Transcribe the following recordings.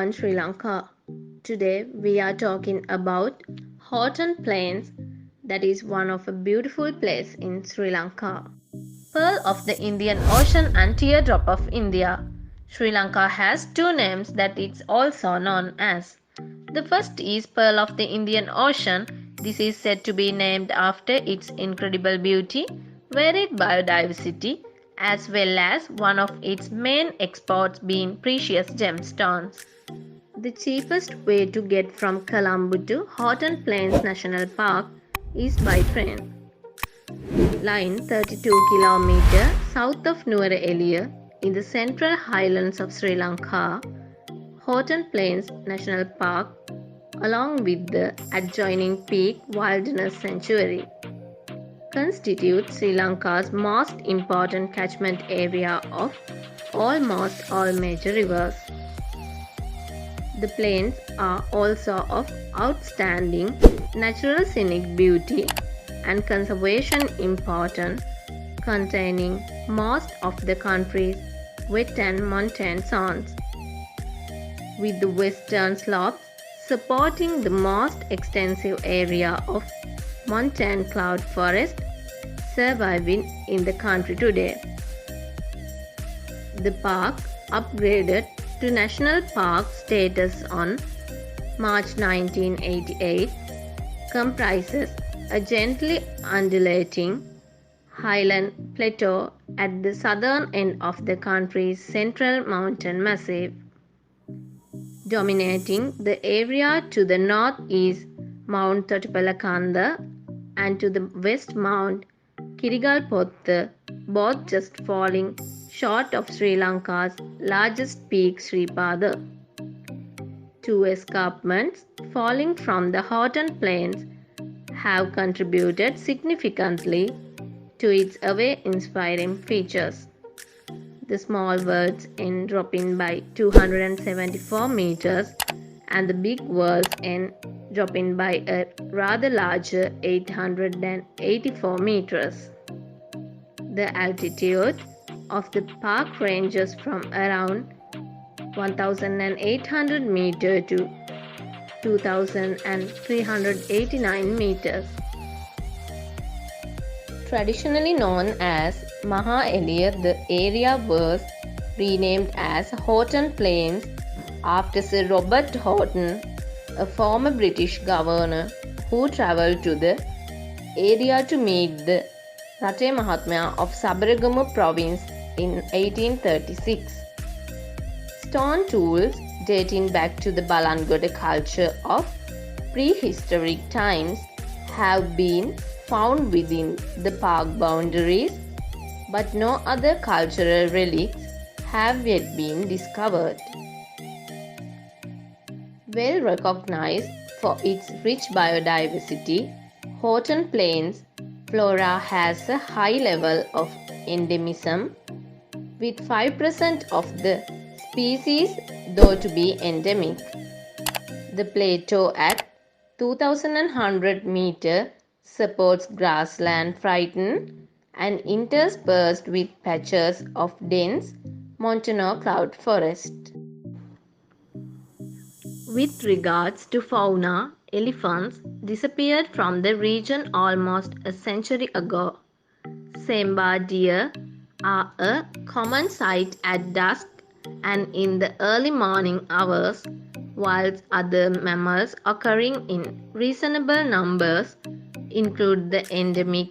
on Sri Lanka. Today we are talking about Houghton Plains, that is one of a beautiful place in Sri Lanka. Pearl of the Indian Ocean and Teardrop of India. Sri Lanka has two names that it's also known as. The first is Pearl of the Indian Ocean. This is said to be named after its incredible beauty, varied biodiversity, as well as one of its main exports being precious gemstones. The cheapest way to get from Colombo to Houghton Plains National Park is by train. Lying 32 km south of Nuwara Eliya in the central highlands of Sri Lanka, Houghton Plains National Park, along with the adjoining Peak Wilderness Sanctuary, constitutes Sri Lanka's most important catchment area of almost all major rivers. The plains are also of outstanding natural scenic beauty and conservation importance, containing most of the country's wet and montane zones, with the western slopes supporting the most extensive area of montane cloud forest surviving in the country today. The park, upgraded to National Park status on March 1988, comprises a gently undulating highland plateau at the southern end of the country's central mountain massif. Dominating the area to the north is Mount Thotipalakanda and to the west Mount Kirigalpotha, both just falling short of Sri Lanka's largest peak, Sripada. Two escarpments falling from the Houghton Plains have contributed significantly to its awe-inspiring features. The small World's End dropping by 274 meters and the Big World's End dropping by a rather larger 884 meters. The altitude of the park ranges from around 1,800 meters to 2,389 meters. Traditionally known as Maha Eliya, the area was renamed as Houghton Plains after Sir Robert Houghton, a former British governor who travelled to the area to meet the Rate Mahatmya of Sabaragamu province in 1836. Stone tools dating back to the Balangoda culture of prehistoric times have been found within the park boundaries, but no other cultural relics have yet been discovered. Well recognized for its rich biodiversity, Houghton Plains flora has a high level of endemism, with 5% of the species thought to be endemic. The plateau at 2,100 meters supports grassland frightened and interspersed with patches of dense montano cloud forest. With regards to fauna, elephants disappeared from the region almost a century ago. Semba deer are a common sight at dusk and in the early morning hours, whilst other mammals occurring in reasonable numbers include the endemic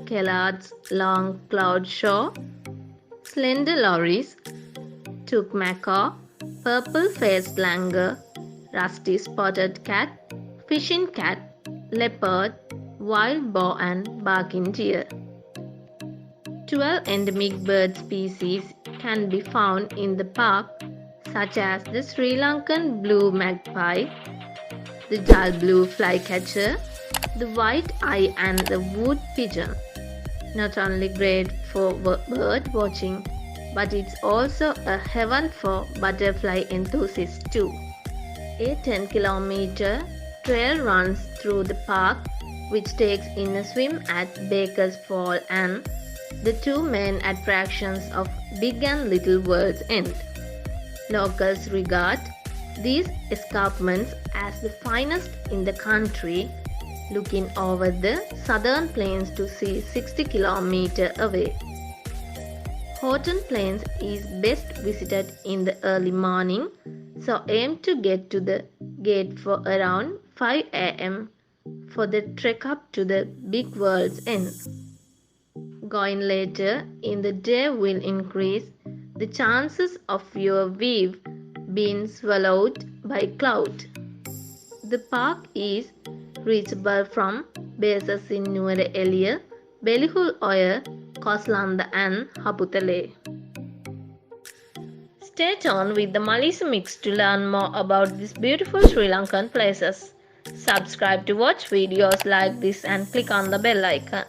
Kellard's long cloud shaw, slender loris, took macaw, purple-faced langur, rusty spotted cat, fishing cat, leopard, wild boar and barking deer. 12 endemic bird species can be found in the park, such as the Sri Lankan blue magpie, the dull blue flycatcher, the white eye and the wood pigeon. Not only great for bird watching, but it's also a heaven for butterfly enthusiasts too. A 10-kilometer trail runs through the park, which takes in a swim at Baker's Fall and the two main attractions of Big and Little World's End. Locals regard these escarpments as the finest in the country, looking over the southern plains to see 60 km away. Houghton Plains is best visited in the early morning, so aim to get to the gate for around 5 am for the trek up to the big world's end. Going later in the day will increase the chances of your weave being swallowed by cloud. The park is reachable from bases in Nuwara Eliya, Belihul Oya, Koslanda and Haputale. Stay tuned with the Malisa Mix to learn more about these beautiful Sri Lankan places. Subscribe to watch videos like this and click on the bell icon.